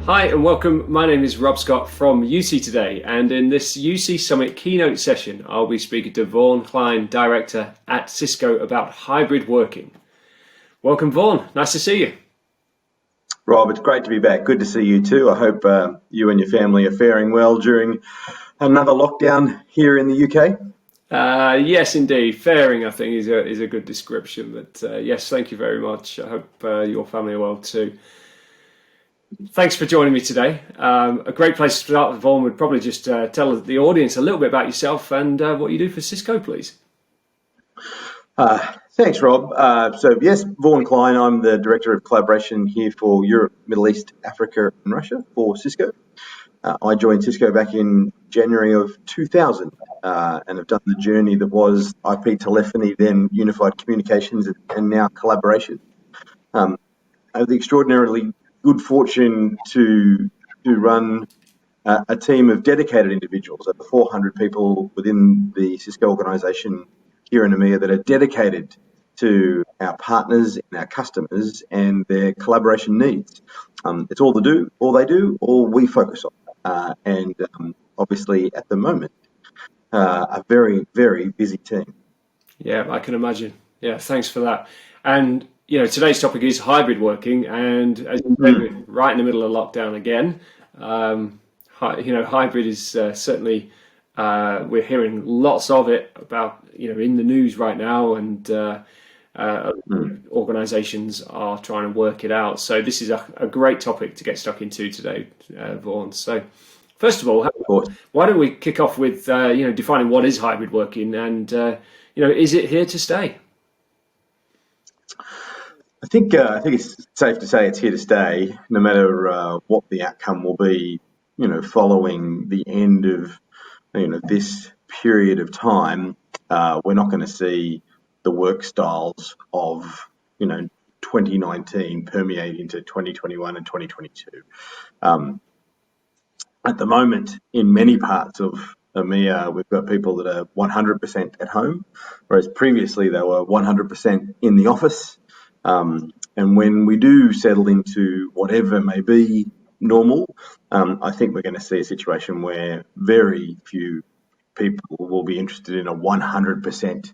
Hi and welcome. My name is Rob Scott from UC Today, and in this UC Summit keynote session, I'll be speaking to Vaughn, Klein, Director at Cisco, about hybrid working. Welcome, Vaughn. Nice to see you. Rob, it's great to be back. Good to see you too. I hope you and your family are faring well during another lockdown here in the UK. Yes, indeed. Faring, I think, is a good description. But yes, thank you very much. I hope your family are well too. Thanks for joining me today. A great place to start, Vaughn, would probably just tell the audience a little bit about yourself and what you do for Cisco, please. Thanks, Rob. Yes, Vaughn Klein. I'm the Director of Collaboration here for Europe, Middle East, Africa and Russia for Cisco. I joined Cisco back in January of 2000 and have done the journey that was IP telephony, then unified communications and now collaboration. I have the extraordinarily good fortune to run a team of dedicated individuals, over 400 people within the Cisco organisation here in EMEA that are dedicated to our partners and our customers and their collaboration needs. It's all they do, all we focus on. Obviously at the moment, a very, very busy team. Yeah, I can imagine. Yeah, thanks for that. And today's topic is hybrid working, and as you said, we're right in the middle of lockdown again. Hybrid is certainly we're hearing lots of it about in the news right now, and organisations are trying to work it out. So this is a great topic to get stuck into today, Vaughn. So first of all, why don't we kick off with defining what is hybrid working, and is it here to stay? I think it's safe to say it's here to stay, no matter what the outcome will be. Following the end of this period of time, we're not going to see the work styles of 2019 permeate into 2021 and 2022. At the moment, in many parts of EMEA, we've got people that are 100% at home, whereas previously they were 100% in the office. And when we do settle into whatever may be normal, I think we're going to see a situation where very few people will be interested in a 100%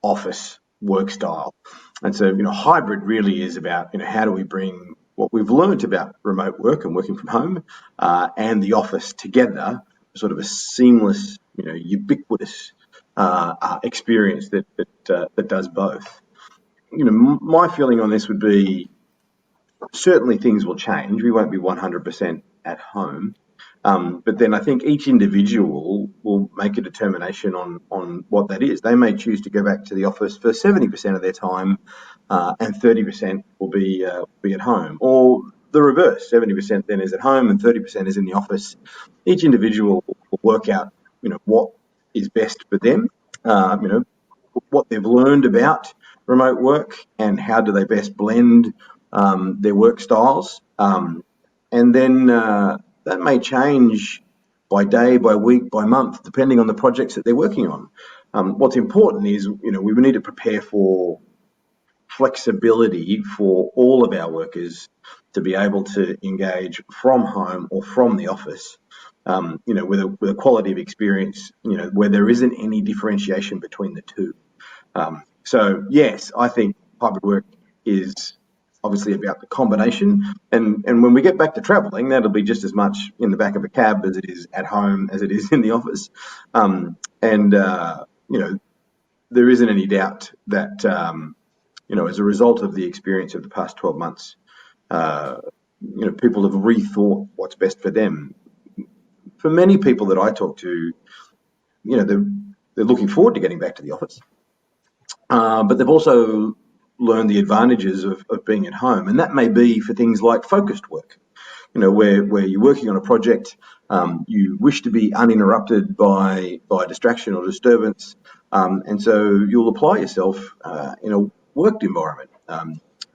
office work style. And so, hybrid really is about, how do we bring what we've learned about remote work and working from home and the office together, sort of a seamless, ubiquitous experience that does both. My feeling on this would be certainly things will change. We won't be 100% at home. But then I think each individual will make a determination on what that is. They may choose to go back to the office for 70% of their time and 30% will be at home. Or the reverse, 70% then is at home and 30% is in the office. Each individual will work out, what is best for them, what they've learned about remote work and how do they best blend their work styles. And then that may change by day, by week, by month, depending on the projects that they're working on. What's important is, we need to prepare for flexibility for all of our workers to be able to engage from home or from the office, with a quality of experience, where there isn't any differentiation between the two. So yes, I think hybrid work is obviously about the combination, and when we get back to travelling, that'll be just as much in the back of a cab as it is at home as it is in the office. There isn't any doubt that as a result of the experience of the past 12 months, people have rethought what's best for them. For many people that I talk to, they're looking forward to getting back to the office. But they've also learned the advantages of being at home, and that may be for things like focused work, where you're working on a project, you wish to be uninterrupted by distraction or disturbance, and so you'll apply yourself in a worked environment.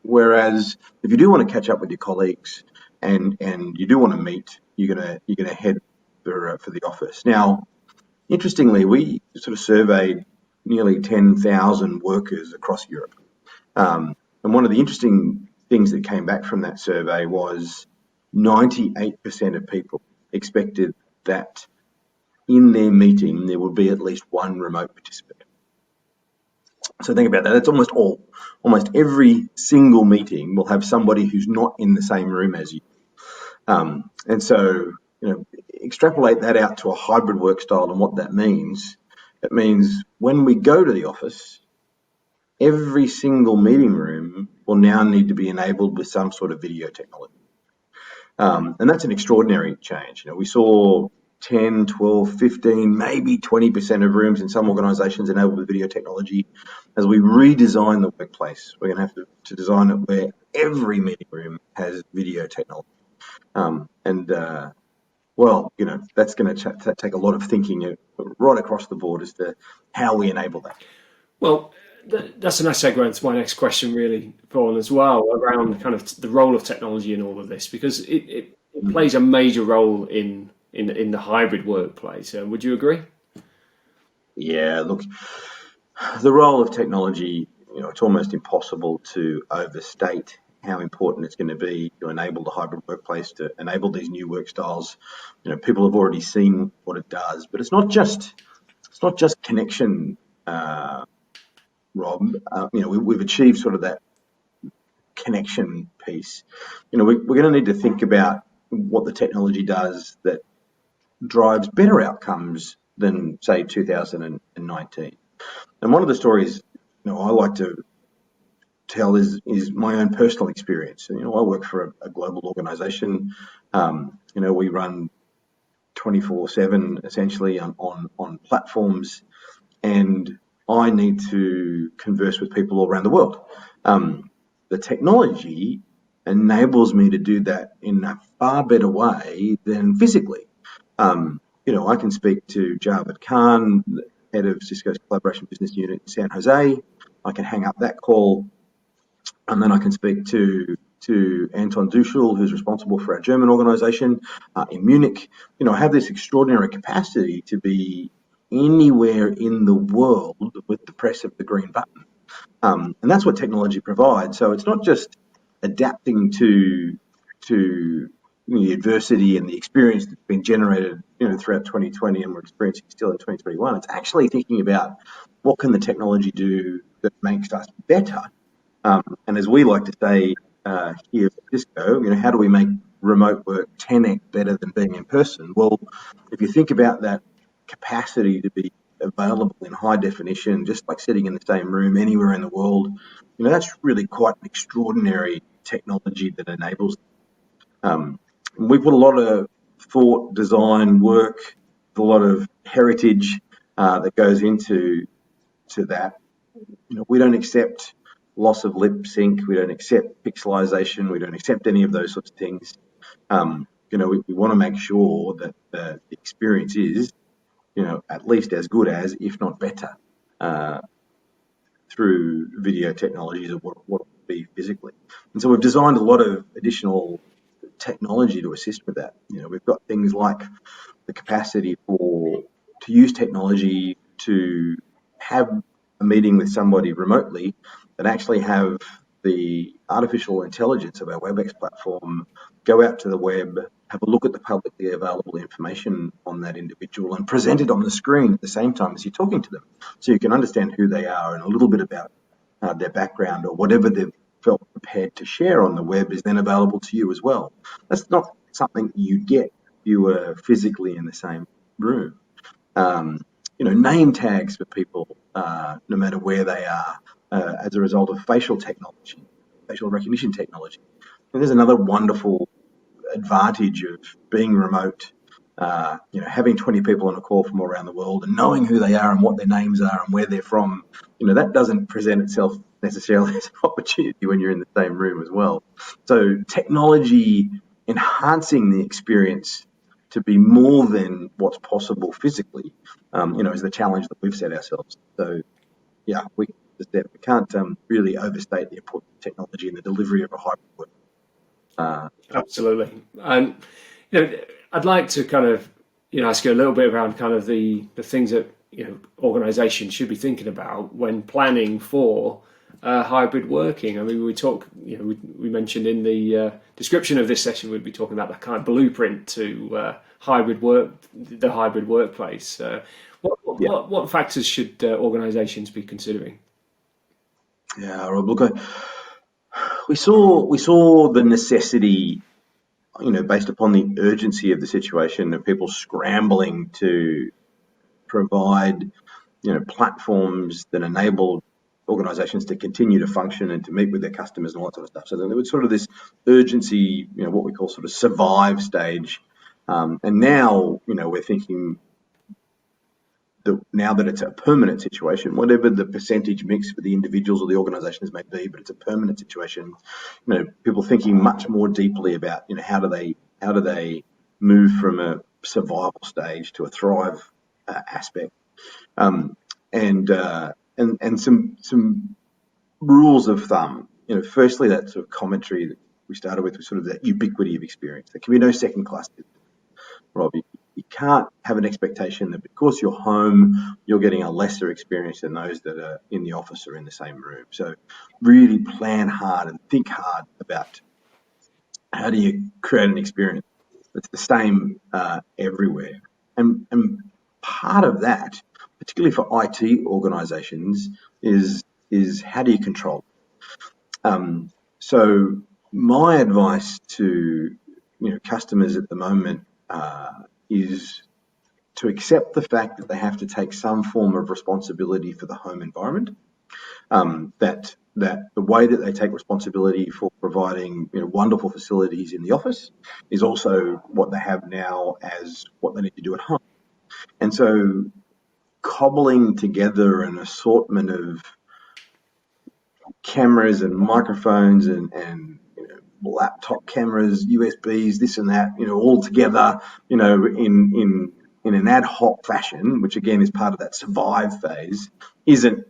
Whereas if you do want to catch up with your colleagues and you do want to meet, you're gonna head for the office. Now, interestingly, we sort of surveyed nearly 10,000 workers across Europe. And one of the interesting things that came back from that survey was 98% of people expected that in their meeting there would be at least one remote participant. So think about that. That's almost every single meeting will have somebody who's not in the same room as you. And so, extrapolate that out to a hybrid work style and what that means. It means when we go to the office, every single meeting room will now need to be enabled with some sort of video technology. And that's an extraordinary change. We saw 10, 12, 15, maybe 20% of rooms in some organisations enabled with video technology. As we redesign the workplace, we're going to have to design it where every meeting room has video technology. That's going to take a lot of thinking right across the board as to how we enable that. Well, that's a nice segue into my next question, really, Vaughn, as well, around kind of the role of technology in all of this, because it plays a major role in the hybrid workplace. Would you agree? Yeah, look, the role of technology, it's almost impossible to overstate how important it's going to be to enable the hybrid workplace, to enable these new work styles. People have already seen what it does, but it's not just connection, Rob. We've achieved sort of that connection piece. We're going to need to think about what the technology does that drives better outcomes than, say, 2019. And one of the stories I like to tell is my own personal experience. I work for a global organisation. We run 24/7 essentially on platforms, and I need to converse with people all around the world. The technology enables me to do that in a far better way than physically. I can speak to Javed Khan, the head of Cisco's Collaboration Business Unit in San Jose. I can hang up that call, and then I can speak to Anton Duschel, who's responsible for our German organisation in Munich. I have this extraordinary capacity to be anywhere in the world with the press of the green button. And that's what technology provides. So it's not just adapting to the adversity and the experience that's been generated throughout 2020 and we're experiencing still in 2021. It's actually thinking about what can the technology do that makes us better. And as we like to say here at Cisco, how do we make remote work 10x better than being in person? Well, if you think about that capacity to be available in high definition, just like sitting in the same room anywhere in the world, that's really quite an extraordinary technology that enables. We put a lot of thought, design, work, a lot of heritage that goes into that. We don't accept loss of lip sync. We don't accept pixelization. We don't accept any of those sorts of things. We want to make sure that the experience is, at least as good as, if not better, through video technologies of what it would be physically. And so we've designed a lot of additional technology to assist with that. We've got things like the capacity to use technology to have a meeting with somebody remotely that actually have the artificial intelligence of our WebEx platform go out to the web, have a look at the publicly available information on that individual and present it on the screen at the same time as you're talking to them, so you can understand who they are and a little bit about their background, or whatever they've felt prepared to share on the web is then available to you as well. That's not something you get if you were physically in the same room. Name tags for people, no matter where they are, as a result of facial recognition technology. And there's another wonderful advantage of being remote, having 20 people on a call from all around the world and knowing who they are and what their names are and where they're from. That doesn't present itself necessarily as an opportunity when you're in the same room as well. So technology enhancing the experience to be more than what's possible physically, is the challenge that we've set ourselves. So, yeah, we can't really overstate the importance of technology in the delivery of a hybrid work. Absolutely. And I'd like to kind of ask you a little bit around kind of the things that organizations should be thinking about when planning for hybrid working? I mean, we mentioned in the description of this session, we'd be talking about that kind of blueprint to the hybrid workplace. Yeah. What factors should organisations be considering? Yeah, Rob, look, we saw the necessity, based upon the urgency of the situation and people scrambling to provide, platforms that enable organisations to continue to function and to meet with their customers and all that sort of stuff. So there was sort of this urgency, what we call sort of survive stage. And now, we're thinking that now that it's a permanent situation, whatever the percentage mix for the individuals or the organisations may be, but it's a permanent situation. People thinking much more deeply about, how do they move from a survival stage to a thrive aspect, and some rules of thumb. Firstly, that sort of commentary that we started with was sort of that ubiquity of experience. There can be no second class, Rob. You can't have an expectation that because you're home, you're getting a lesser experience than those that are in the office or in the same room. So really plan hard and think hard about how do you create an experience that's the same everywhere. And part of that, particularly for IT organisations, is how do you control? So my advice to customers at the moment is to accept the fact that they have to take some form of responsibility for the home environment. That the way that they take responsibility for providing wonderful facilities in the office is also what they have now as what they need to do at home. And so cobbling together an assortment of cameras and microphones and laptop cameras, USBs, this and that, all together, in an ad hoc fashion, which again is part of that survive phase, isn't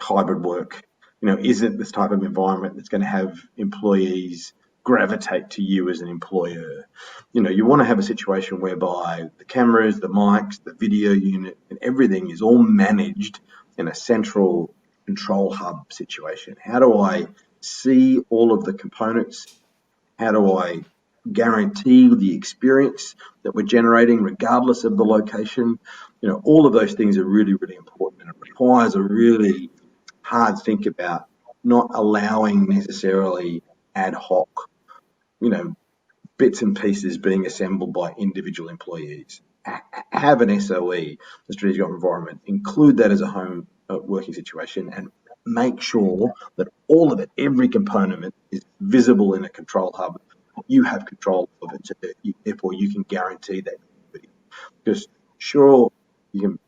hybrid work. Isn't this type of environment that's going to have employees gravitate to you as an employer. You want to have a situation whereby the cameras, the mics, the video unit, and everything is all managed in a central control hub situation. How do I see all of the components? How do I guarantee the experience that we're generating regardless of the location? All of those things are really, really important, and it requires a really hard think about not allowing necessarily ad hoc, bits and pieces being assembled by individual employees. Have an SOE, the strategic environment, include that as a home working situation, and make sure that all of it, every component is visible in a control hub. You have control of it, so therefore you can guarantee that. Because sure, you can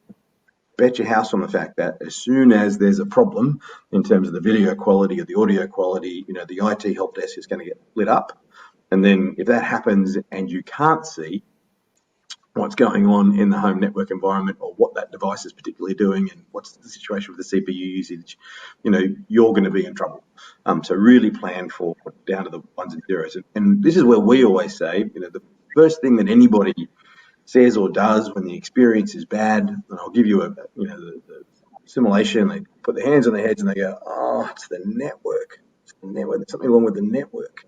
bet your house on the fact that as soon as there's a problem in terms of the video quality or the audio quality, the IT help desk is going to get lit up. And then if that happens and you can't see what's going on in the home network environment or what that device is particularly doing and what's the situation with the CPU usage, you're going to be in trouble. So really plan for down to the ones and zeros. And this is where we always say, the first thing that anybody says or does when the experience is bad, and I'll give you the simulation, they put their hands on their heads and they go, oh, it's the network. It's the network. There's something wrong with the network.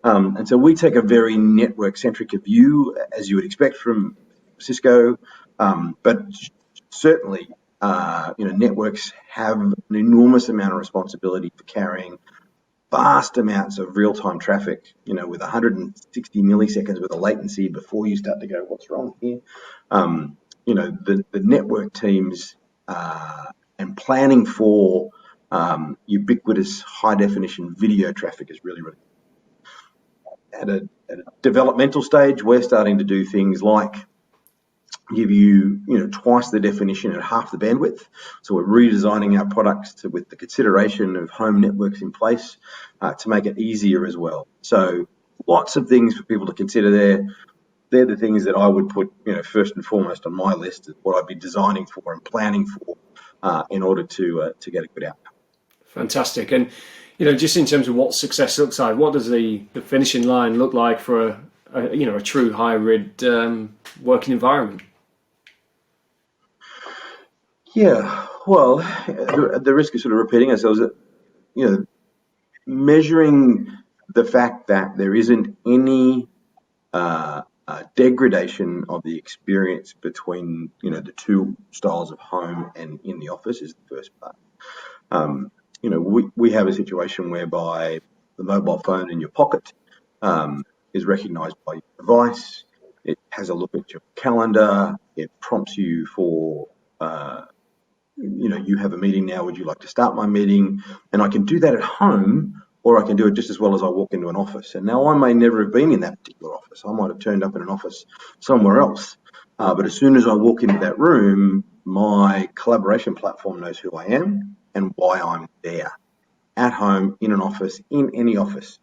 And so we take a very network-centric view, as you would expect from Cisco, but certainly, networks have an enormous amount of responsibility for carrying vast amounts of real-time traffic, with 160 milliseconds with a latency before you start to go, what's wrong here? The network teams and planning for ubiquitous high-definition video traffic is really, really at a developmental stage. We're starting to do things like give you, twice the definition at half the bandwidth. So we're redesigning our products with the consideration of home networks in place to make it easier as well. So lots of things for people to consider there. They're the things that I would put, first and foremost on my list of what I'd be designing for and planning for in order to get a good outcome. Fantastic. And just in terms of what success looks like, what does the finishing line look like for a true hybrid working environment? Yeah, Well, the risk of sort of repeating ourselves, you know, measuring the fact that there isn't any degradation of the experience between, the two styles of home and in the office is the first part. We have a situation whereby the mobile phone in your pocket is recognised by your device. It has a look at your calendar. It prompts you for, you have a meeting now. Would you like to start my meeting? And I can do that at home, or I can do it just as well as I walk into an office. And now I may never have been in that particular office. I might have turned up in an office somewhere else. But as soon as I walk into that room, my collaboration platform knows who I am and why I'm there, at home, in an office, in any office.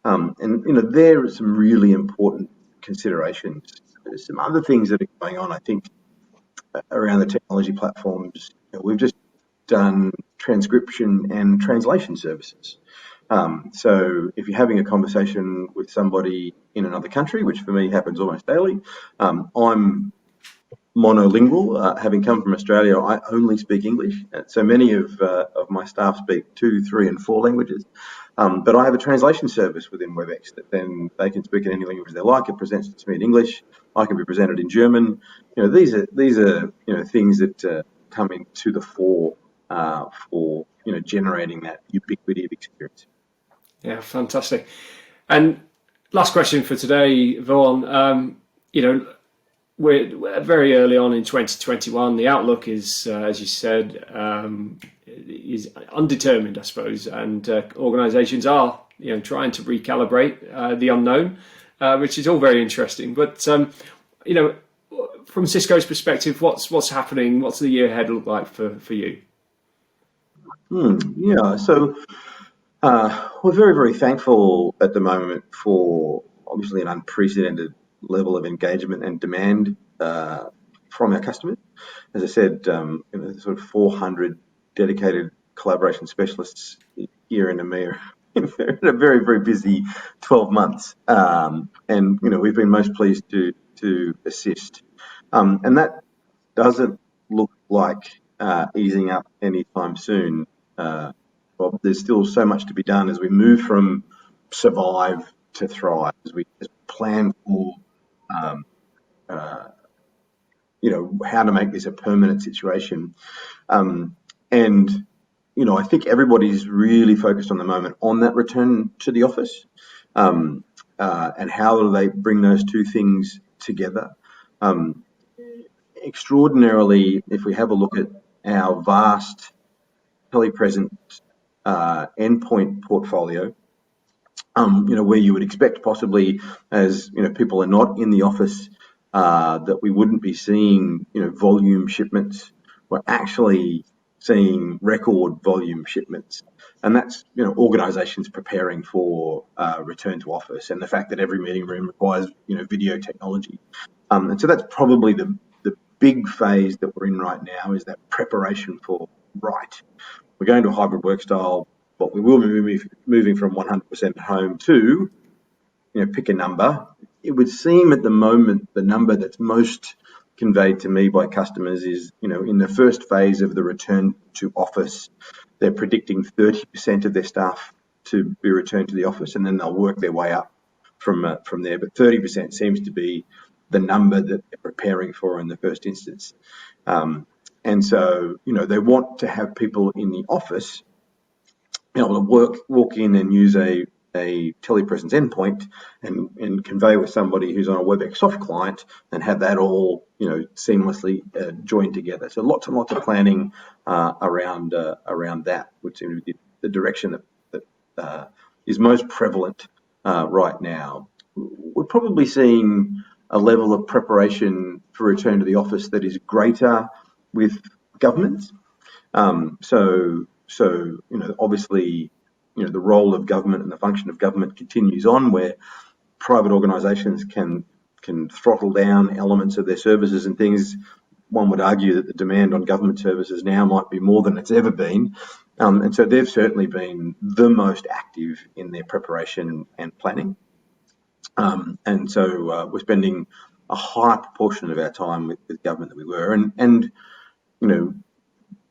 There are some really important considerations. There's some other things that are going on, I think, around the technology platforms. We've just done transcription and translation services. So if you're having a conversation with somebody in another country, which for me happens almost daily, I'm monolingual. Having come from Australia, I only speak English. So many of my staff speak 2, 3, and 4 languages. But I have a translation service within WebEx that then they can speak in any language they like. It presents it to me in English. I can be presented in German. These are things that come into the fore for generating that ubiquity of experience. Yeah, fantastic. And last question for today, Vaughn. We're very early on in 2021. The outlook is, as you said, is undetermined, I suppose, and organisations are, trying to recalibrate the unknown, which is all very interesting. But from Cisco's perspective, what's happening? What's the year ahead look like for you? Yeah, so we're very, very thankful at the moment for obviously an unprecedented level of engagement and demand from our customers. As I said, sort of 400 dedicated collaboration specialists here in EMEA in a very, very busy 12 months. We've been most pleased to assist. And that doesn't look like easing up anytime soon. There's still so much to be done as we move from survive to thrive, as we plan for, how to make this a permanent situation. I think everybody's really focused on the moment on that return to the office, and how do they bring those two things together. Extraordinarily, if we have a look at our vast telepresence endpoint portfolio, where you would expect possibly as, people are not in the office, that we wouldn't be seeing, volume shipments. We're actually seeing record volume shipments. And that's, organisations preparing for return to office, and the fact that every meeting room requires, video technology. And so that's probably the big phase that we're in right now, is that preparation for we're going to a hybrid work style, but we will be moving from 100% home to, pick a number. It would seem at the moment the number that's most conveyed to me by customers is, in the first phase of the return to office, they're predicting 30% of their staff to be returned to the office, and then they'll work their way up from there. But 30% seems to be the number that they're preparing for in the first instance. And so, they want to have people in the office able to walk in and use a telepresence endpoint and convey with somebody who's on a WebEx soft client, and have that all, seamlessly joined together. So lots and lots of planning around that, which seems to be the direction that is most prevalent right now. We're probably seeing a level of preparation for return to the office that is greater with governments. Obviously, the role of government and the function of government continues on, where private organisations can throttle down elements of their services and things. One would argue that the demand on government services now might be more than it's ever been. And so they've certainly been the most active in their preparation and planning. And so we're spending a higher proportion of our time with government than we were. And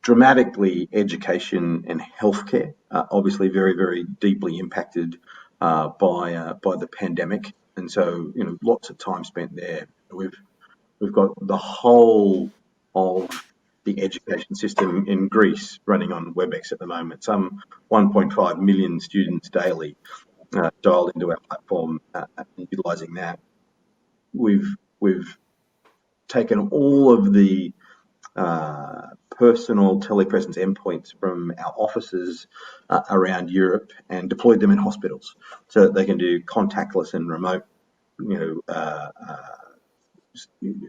dramatically education and healthcare, obviously very, very deeply impacted by the pandemic. And so, lots of time spent there. We've got the whole of the education system in Greece running on WebEx at the moment. Some 1.5 million students daily dialed into our platform and utilising that. We've taken all of the personal telepresence endpoints from our offices around Europe and deployed them in hospitals so that they can do contactless and remote,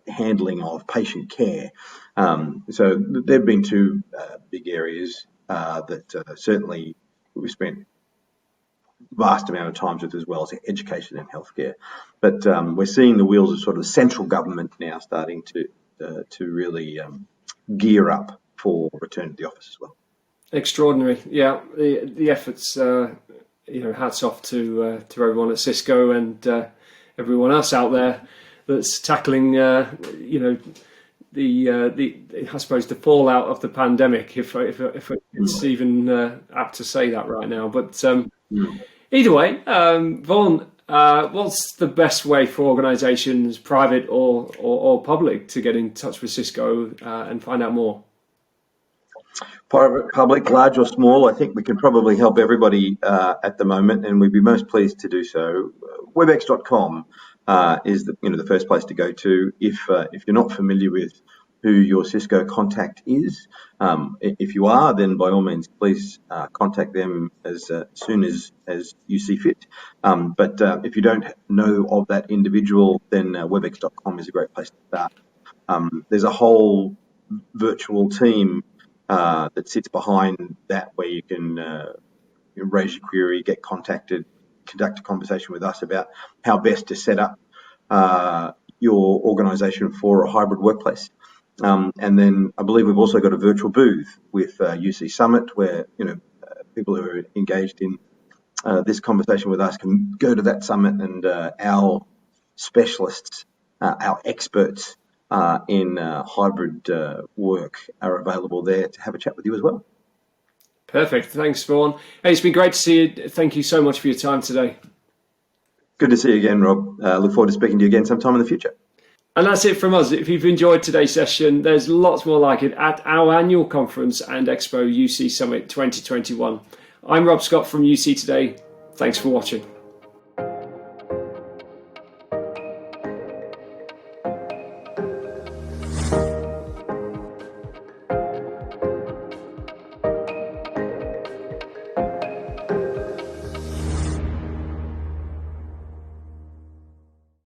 handling of patient care. So there have been two big areas that certainly we spent vast amount of time with, as well as education and healthcare. But we're seeing the wheels of sort of central government now starting to really gear up for return to the office as well. Extraordinary, yeah. The efforts, hats off to everyone at Cisco and everyone else out there that's tackling, the I suppose the fallout of the pandemic, if it's even apt to say that right now. But either way, Vaughn, what's the best way for organisations, private or public, to get in touch with Cisco and find out more? Private, public, large or small, I think we can probably help everybody at the moment, and we'd be most pleased to do so. Webex.com is the first place to go to if you're not familiar with who your Cisco contact is. If you are, then by all means, please contact them as soon as you see fit. But if you don't know of that individual, then Webex.com is a great place to start. There's a whole virtual team that sits behind that, where you can raise your query, get contacted, conduct a conversation with us about how best to set up your organisation for a hybrid workplace. And then I believe we've also got a virtual booth with UC Summit, where people who are engaged in this conversation with us can go to that summit, and our specialists, our experts in hybrid work are available there to have a chat with you as well. Perfect. Thanks, Vaughn. Hey, it's been great to see you. Thank you so much for your time today. Good to see you again, Rob. Look forward to speaking to you again sometime in the future. And that's it from us. If you've enjoyed today's session, there's lots more like it at our annual conference and expo, UC Summit 2021. I'm Rob Scott from UC Today. Thanks for watching.